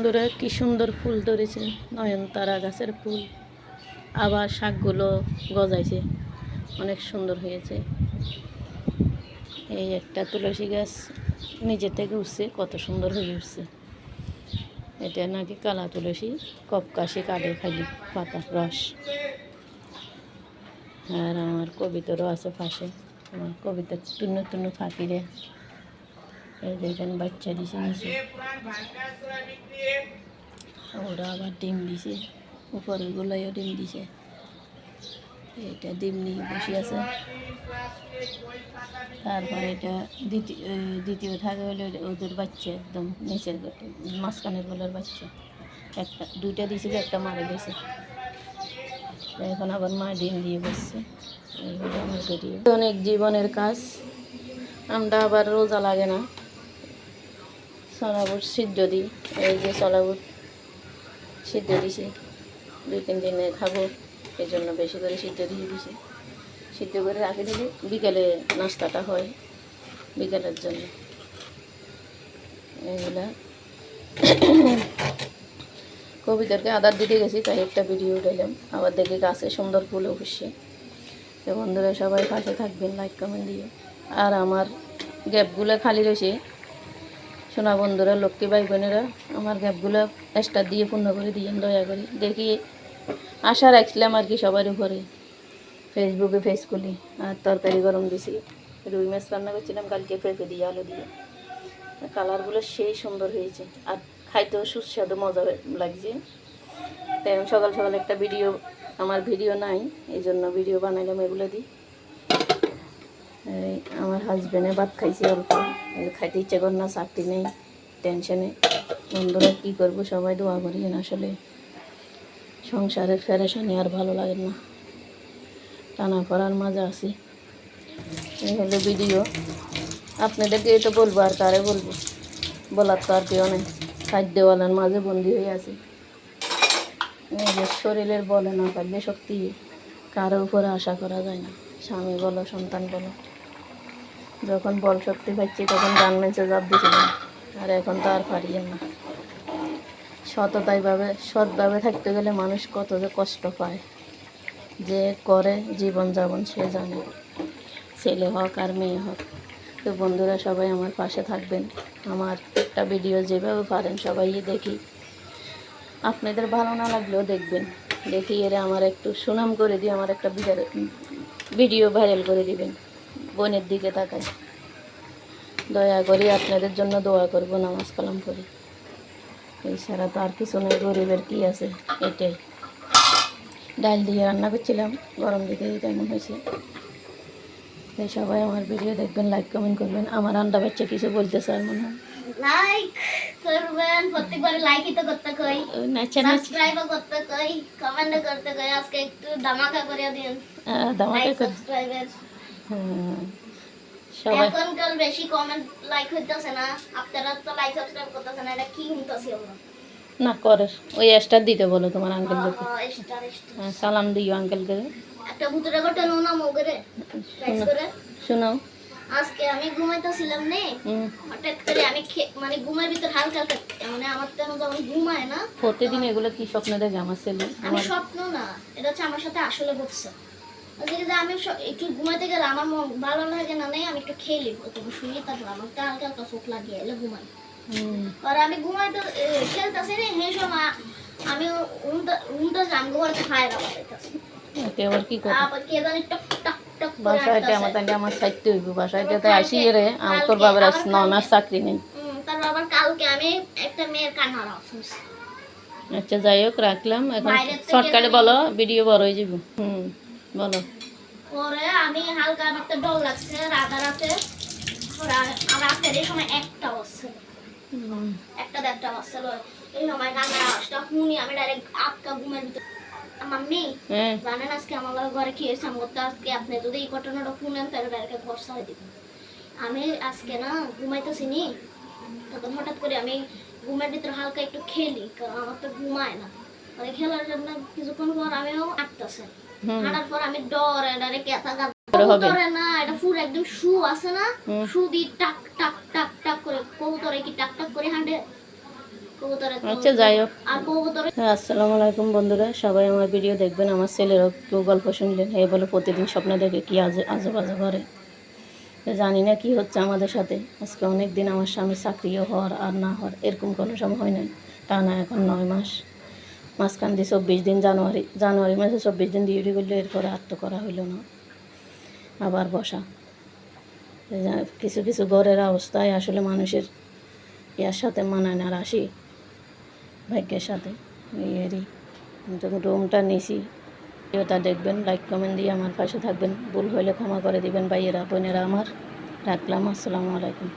বন্ধুরা কি সুন্দর ফুল ধরেছে, নয়নতারা গাছের ফুল। আবার শাকগুলো গজাইছে, অনেক সুন্দর হয়েছে। এই একটা তুলসী গাছ নিজে থেকে উঠছে, কত সুন্দর হয়ে উঠছে। এটা নাকি কালা তুলসী, কপকাশি কাটে খালি পাতা রস। আর আমার কবিতারও আছে পাশে, আমার কবিতার টুন্য টুন্য ফাঁকিরে। এই দেখেন বাচ্চা দিছে নিচে, ওরা আবার ডিম দিছে, উপরে গুলাইও ডিম দিছে। এটা ডিম নিয়ে বসে আছে। তারপর এটা দ্বিতীয় থাকে হলে ওদের বাচ্চা, একদম নিচের মাঝখানের গুলোর বাচ্চা। দুইটা দিয়েছিল, একটা মারা গেছে। এখন আবার মা ডিম দিয়ে বসছে। এইগুলো আমার ভিডিও। অনেক জীবনের কাজ। আমরা আবার রোজা লাগে না, সলাবুট সিদ্ধ দিই। এই যে সলাবুট সিদ্ধ দিছি, 2-3 দিনে খাবো, এই জন্য বেশি করে সিদ্ধ দিয়ে দিছি। সিদ্ধ করে রাখি দিলে বিকেলে নাস্তাটা হয়, বিকেলের জন্য। এইগুলা কবিতাকে আদার দিতে গেছি, তাই একটা ভিডিও উঠাইলাম। আবার দেখি গাছে সুন্দর ফুল উঠছে। তো বন্ধুরা সবাই পাশে থাকবেন, লাইক কমেন্ট দিয়ে। আর আমার গ্যাপগুলো খালি রয়েছে, শোনা বন্ধুরা, লক্ষ্মী ভাই বোনেরা, আমার গ্যাপগুলো স্টার দিয়ে পূর্ণ করে দিয়েন দয়া করে। দেখি আশা রাখছিলাম আর কি সবার উপরে, ফেসবুকে ফেস করি। আর তরকারি গরম দিছি, রুই মাছ রান্না করছিলাম কালকে পেঁপে দিয়ে, আলু দিয়ে। কালারগুলো সেই সুন্দর হয়েছে, আর খাইতেও সুস্বাদু মজা লাগছে। তাই আমি সকাল সকাল একটা ভিডিও, আমার ভিডিও নাই এই জন্য ভিডিও বানাইলাম এগুলো দিই। আমার হাজব্যান্ডে ভাত খাইছে অল্প, খাইতে ইচ্ছে কর না, চাকরি নেই, টেনশনে। বন্ধুরা কী করবো, সবাই দোয়া করি। আসলে সংসারের ফেরেশানি আর ভালো লাগে না, টানা করার মাঝে আছি। এই হলো ভিডিও, আপনাদেরকে তো বলবো, আর কারে বলবো, বলার তো আর কেউ নেই। খাদ্যওয়ালার মাঝে বন্দি হয়ে আছে। নিজের শরীরের বলে না পারলে শক্তি কারো উপরে আশা করা যায় না, স্বামী বলো সন্তান বলো। যখন বল শক্তি পাচ্ছি তখন গার্মেন্টসে জব দিয়েছিলাম, আর এখন তো আর পারি না। সৎভাবে থাকতে গেলে মানুষ কত যে কষ্ট পায়, যে করে জীবনযাপন সে জানে, ছেলে হোক আর মেয়ে হোক। তো বন্ধুরা সবাই আমার পাশে থাকবেন, আমার একটা ভিডিও যেভাবে পারেন সবাই দেখি। আপনাদের ভালো না লাগলেও দেখবেন, দেখি এরা আমার একটু সুনাম করে দিয়ে আমার একটা ভিডিও ভাইরাল করে দিবেন। বোনের দিকে তাকাই, দয়া করি আপনাদের জন্য দোয়া করব, নামাজ কালাম করি। এছাড়া তো আর কিছু নেই, গরিবের কী আছে, এটাই। ডাল দিয়ে রান্না করছিলাম, গরম দিতে তেমন হয়েছে। তাই সবাই আমার ভিডিও দেখবেন, লাইক কমেন্ট করবেন। আমার আন্ডা বাচ্চা কিছু বলতে চায় মনে হয়, লাইক করবেন, প্রত্যেকবার লাইকই তো করতে কই, সাবস্ক্রাইবও করতে কই, কমেন্টও করতে কই। আজকে একটু ধামাকা করে দিন, ধামাকা করে সাবস্ক্রাইবার। সবাই এখন কাল বেশি কমেন্ট লাইক হইতাছে না, আপনারা তো লাইক সাবস্ক্রাইব করতেছেন না, এটা কি হইতাছে আমরা না করে। ওই স্টার দিতে বলো তোমার আঙ্কেলকে, স্টার সালাম দিও আঙ্কেলকে। একটা ভূতের ঘটনা না মোগরে গাইস করে শোনাও। আজকে আমি ঘুমাইতেছিলাম নে, হঠাৎ করে আমি মানে ঘুমের ভিতর হালকা হালকা, মানে আমার তো যখন ঘুমায় না প্রতিদিন এগুলো কি স্বপ্ন দেখে আমার ছেলে? আমার স্বপ্ন না, এটা হচ্ছে আমার সাথে আসলে হচ্ছে। আজকে যে আমি একটু ঘুমাইতে গেলে আমার ভালো লাগে না, নেই আমি একটু খেলি, তখন শুনি, তারপর আমার তো হালকা হালকা চোখ লাগিয়ে এলে ঘুমাই। আর আমি ঘুমাইতে খেলতেছি রে, সেই সময় আমি উমটা জাম ঘর খায় রাখতেছি। আবার কি করব, আবার কে জানি টক টক টক করে বাসায়তে আমার সাইতে হইব, বাসায়তে আসি রে তোর বাবার আস ননার চাকরি নেই। তারপর আবার কালকে আমি একটা মেয়ের কান্না শুনছি। আচ্ছা যাই হোক, রাখলাম। এখন শর্টকাটে বলো, ভিডিও বড় হয়ে যাব। বলো। পরে আমি হালকা একটা ডর লাগছে রাতে, রাতের এই সময় একটা বাজছিল, একটা দেড়টা বাজছিল। এই সময় কান্নার আওয়াজটা শুনি, আমি ডাইরেক্ট আটকা ঘুমের ভিতর। মাম্মি জানেন আজকে আমার ঘরে কি হয়েছে? আমার তো আজকে আপনি যদি এই ঘটনাটা শুনেন তাহলে ডাইরেক্ট ভরসা হয়ে দিবেন। আমি আজকে না ঘুমাইতেছি নি, তখন হঠাৎ করে আমি ঘুমের ভিতরে হালকা একটু খেলি, কারণ আমার তো ঘুমায় না। মানে খেলার জন্য কিছুক্ষণ পর আমিও হাঁটতেছে, হাঁটার পর আমি ডরে কেথা কবুতরে না, এটা ফুল একদম শু আছে না, শু দিয়ে টাক টাক টাক টাক করে, কবুতরে কি টাক টাক করে হাঁটে, কবুতরের আচ্ছা যাই হোক। আর কবুতরের হ্যাঁ, আসসালামু আলাইকুম বন্ধুরা, সবাই আমার ভিডিও দেখবেন। আমার ছেলেরও কেউ গল্প শুনলেন এই বলে প্রতিদিন স্বপ্ন দেখে কি আজব আজব করে। তো জানি না কি হচ্ছে আমাদের সাথে। আজকে অনেক দিন আমার স্বামী চাকরিও হওয়ার আর না হওয়ার এরকম কোনো সময় হয় নাই, টানা এখন 9 মাস। মাঝখান দিয়ে 24 দিন জানুয়ারি মাসে 24 দিন ডিউটি করলে এরপরে আর তো করা হইল না, আবার বসা। কিছু কিছু ঘরের অবস্থায় আসলে মানুষের ইয়ার সাথে মানায় না, রাশি ভাগ্যের সাথে এরই। যখন রুমটা নিছি, ভিডিওটা দেখবেন, লাইক কমেন্ট দিয়ে আমার পাশে থাকবেন। ভুল হলে ক্ষমা করে দিবেন ভাইয়েরা বোনেরা আমার। রাখলাম, আসসালামু আলাইকুম।